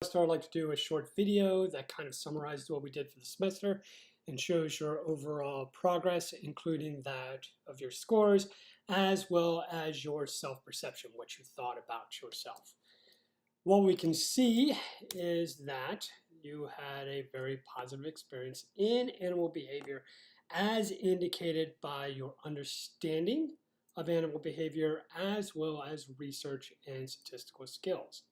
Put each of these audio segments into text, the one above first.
I'd like to do a short video that kind of summarizes what we did for the semester and shows your overall progress, including that of your scores, as well as your self-perception, what you thought about yourself. What we can see is that you had a very positive experience in animal behavior as indicated by your understanding of animal behavior as well as research and statistical skills.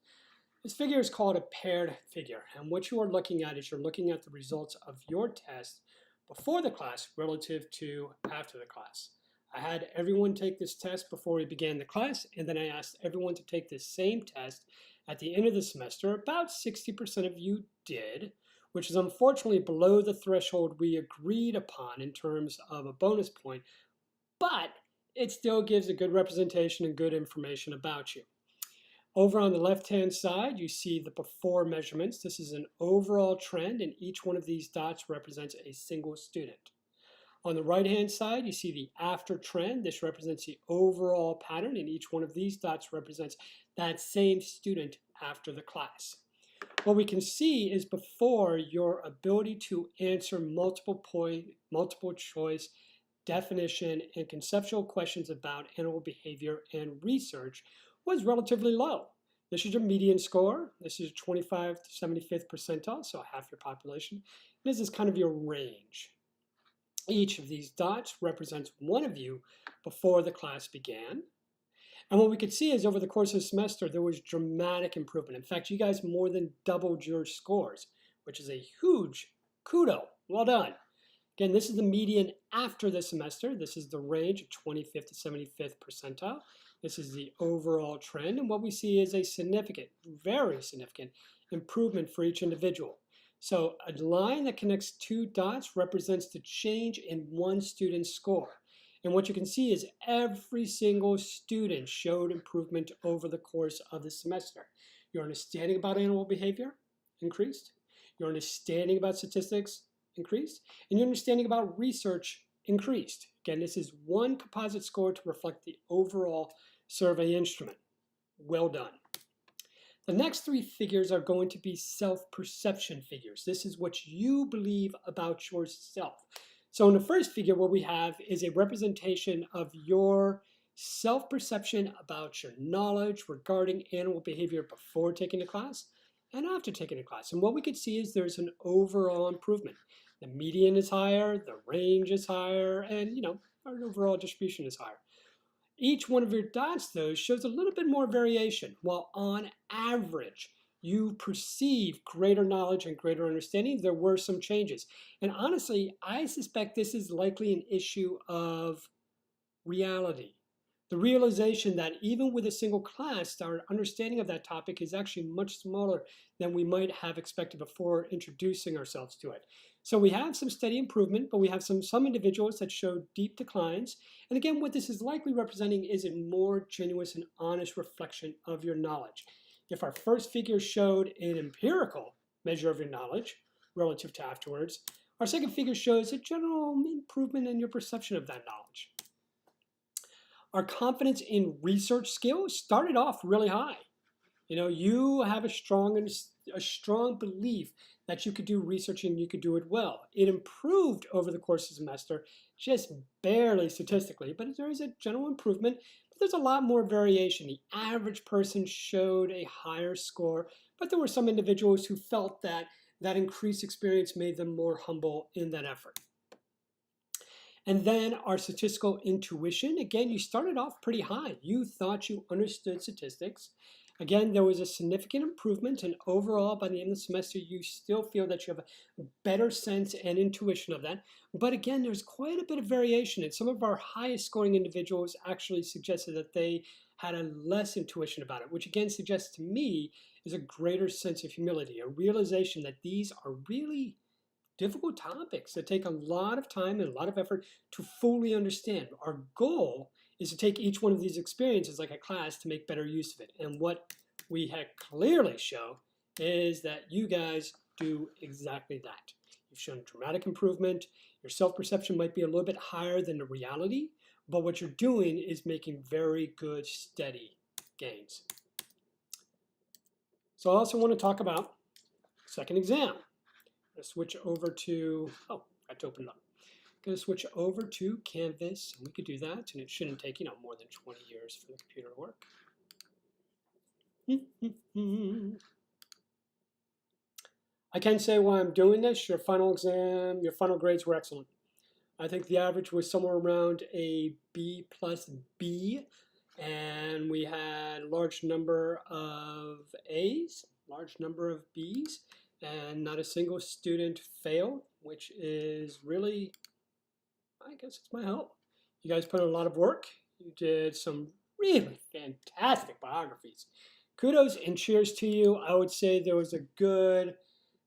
This figure is called a paired figure, and what you are looking at is you're looking at the results of your test before the class relative to after the class. I had everyone take this test before we began the class, and then I asked everyone to take this same test at the end of the semester. About 60% of you did, which is unfortunately below the threshold we agreed upon in terms of a bonus point, but it still gives a good representation and good information about you. Over on the left-hand side, you see the before measurements. This is an overall trend, and each one of these dots represents a single student. On the right-hand side, you see the after trend. This represents the overall pattern, and each one of these dots represents that same student after the class. What we can see is before, your ability to answer multiple choice, definition, and conceptual questions about animal behavior and research was relatively low. This is your median score. This is 25 to 75th percentile, so half your population. This is kind of your range. Each of these dots represents one of you before the class began. And what we could see is over the course of the semester, there was dramatic improvement. In fact, you guys more than doubled your scores, which is a huge kudo. Well done. Again, this is the median after the semester. This is the range of 25th to 75th percentile. This is the overall trend, and what we see is a significant, very significant improvement for each individual. So a line that connects two dots represents the change in one student's score. And what you can see is every single student showed improvement over the course of the semester. Your understanding about animal behavior increased. Your understanding about statistics increased. And your understanding about research increased. Again, this is one composite score to reflect the overall survey instrument. Well done. The next three figures are going to be self-perception figures. This is what you believe about yourself. So in the first figure, what we have is a representation of your self-perception about your knowledge regarding animal behavior before taking the class and after taking the class. And what we can see is there's an overall improvement. The median is higher, the range is higher, and our overall distribution is higher. Each one of your dots, though, shows a little bit more variation. While on average, you perceive greater knowledge and greater understanding, there were some changes. And honestly, I suspect this is likely an issue of reality. The realization that even with a single class, our understanding of that topic is actually much smaller than we might have expected before introducing ourselves to it. So we have some steady improvement, but we have some individuals that show deep declines. And again, what this is likely representing is a more genuine and honest reflection of your knowledge. If our first figure showed an empirical measure of your knowledge relative to afterwards, our second figure shows a general improvement in your perception of that knowledge. Our confidence in research skills started off really high. You have a strong belief that you could do research and you could do it well. It improved over the course of the semester, just barely statistically, but there is a general improvement. But there's a lot more variation. The average person showed a higher score, but there were some individuals who felt that increased experience made them more humble in that effort. And then our statistical intuition, again, you started off pretty high. You thought you understood statistics. Again, there was a significant improvement, and overall, by the end of the semester, you still feel that you have a better sense and intuition of that. But again, there's quite a bit of variation, and some of our highest scoring individuals actually suggested that they had a less intuition about it, which again suggests to me is a greater sense of humility, a realization that these are really difficult topics that take a lot of time and a lot of effort to fully understand. Our goal is to take each one of these experiences like a class to make better use of it. And what we have clearly show is that you guys do exactly that. You've shown dramatic improvement. Your self-perception might be a little bit higher than the reality, but what you're doing is making very good, steady gains. So I also want to talk about second exam. I'm going to switch over to, oh, I have to open it up. I'm going to switch over to Canvas, and we could do that, and it shouldn't take, more than 20 years for the computer to work. I can say while I'm doing this, your final exam, your final grades were excellent. I think the average was somewhere around a B plus B, and we had a large number of A's, large number of B's, and not a single student failed, which is really, I guess it's my help. You guys put in a lot of work. You did some really fantastic biographies. Kudos and cheers to you. I would say there was a good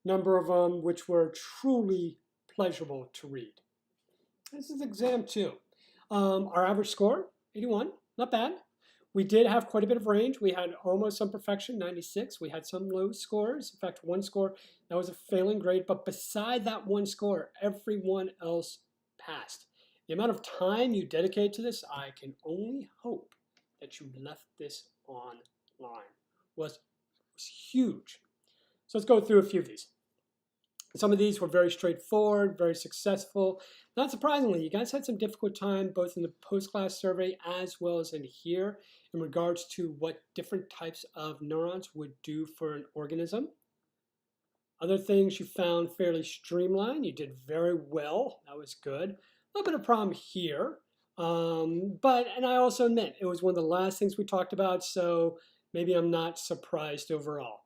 number of them which were truly pleasurable to read. This is exam 2. Our average score, 81, not bad. We did have quite a bit of range. We had almost some perfection, 96. We had some low scores. In fact, one score, that was a failing grade. But beside that one score, everyone else passed. The amount of time you dedicate to this, I can only hope that you left this online. Was huge. So let's go through a few of these. Some of these were very straightforward, very successful. Not surprisingly, you guys had some difficult time both in the post-class survey as well as in here in regards to what different types of neurons would do for an organism. Other things you found fairly streamlined. You did very well. That was good. A little bit of problem here. And I also admit, it was one of the last things we talked about, so maybe I'm not surprised overall.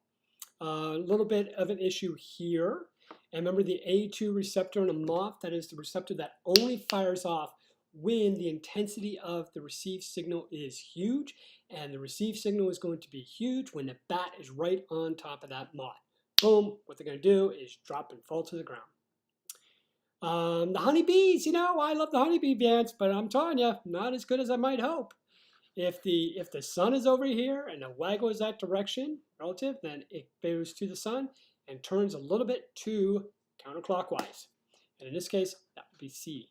A little bit of an issue here. And remember the A2 receptor in a moth, that is the receptor that only fires off when the intensity of the received signal is huge. And the received signal is going to be huge when the bat is right on top of that moth. Boom, what they're going to do is drop and fall to the ground. The honeybees, I love the honeybee bands, but I'm telling you, not as good as I might hope. If the sun is over here and the waggle is that direction relative, then it goes to the sun and turns a little bit to counterclockwise. And in this case, that would be C.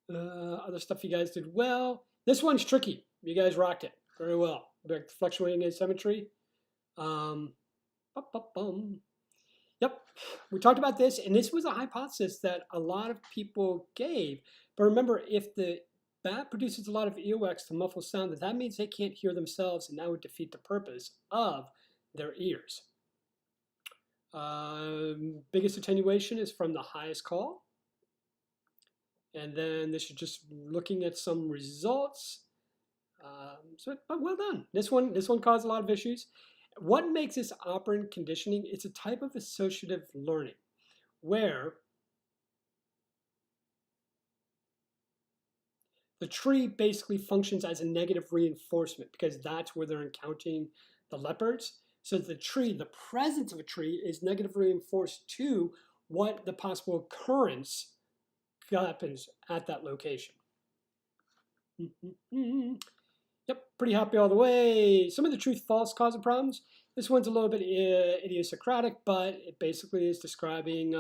Other stuff you guys did well. This one's tricky. You guys rocked it very well. Fluctuating asymmetry. Yep, we talked about this, and this was a hypothesis that a lot of people gave. But remember, if the bat produces a lot of earwax to muffle sound, that means they can't hear themselves, and that would defeat the purpose of their ears. Biggest attenuation is from the highest call. And then this is just looking at some results. But well done. This one caused a lot of issues. What makes this operant conditioning? It's a type of associative learning where the tree basically functions as a negative reinforcement because that's where they're encountering the leopards. So the tree, the presence of a tree is negatively reinforced to what the possible occurrence happens at that location. Yep, pretty happy all the way. Some of the truth-false cause of problems. This one's a little bit idiosyncratic, but it basically is describing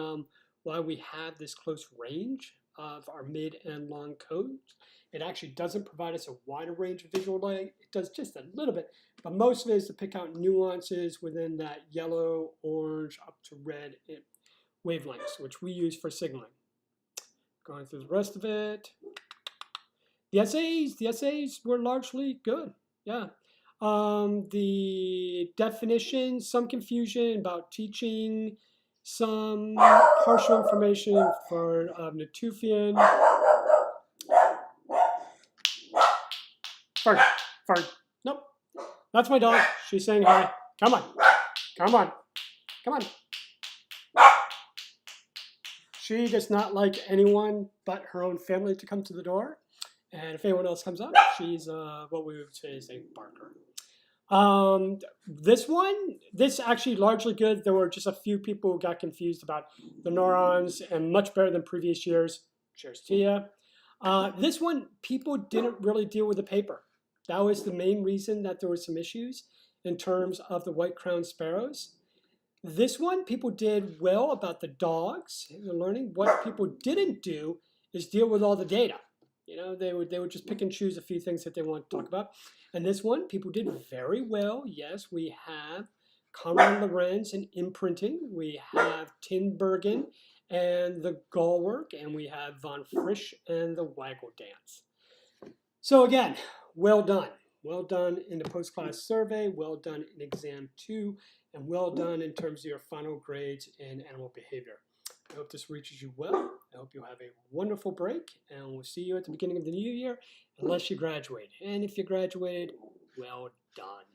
why we have this close range of our mid and long codes. It actually doesn't provide us a wider range of visual light. It does just a little bit, but most of it is to pick out nuances within that yellow, orange, up to red wavelengths, which we use for signaling. Going through the rest of it. The essays were largely good, yeah. The definition, some confusion about teaching, some partial information for Natufian. Fart. Nope. That's my dog. She's saying hi. Come on. She does not like anyone but her own family to come to the door. And if anyone else comes up, she's what we would say is a barker. This actually largely good. There were just a few people who got confused about the neurons and much better than previous years. Cheers to you. This one, people didn't really deal with the paper. That was the main reason that there were some issues in terms of the white-crowned sparrows. This one, people did well about the dogs. They're learning. What people didn't do is deal with all the data. They would just pick and choose a few things that they want to talk about. And this one, people did very well. Yes, we have Conrad Lorenz in imprinting. We have Tinbergen and the Gull work, and we have Von Frisch and the Waggle dance. So again, well done. Well done in the post-class survey, well done in exam 2, and well done in terms of your final grades in animal behavior. I hope this reaches you well. I hope you have a wonderful break, and we'll see you at the beginning of the new year, unless you graduate. And if you graduated, well done.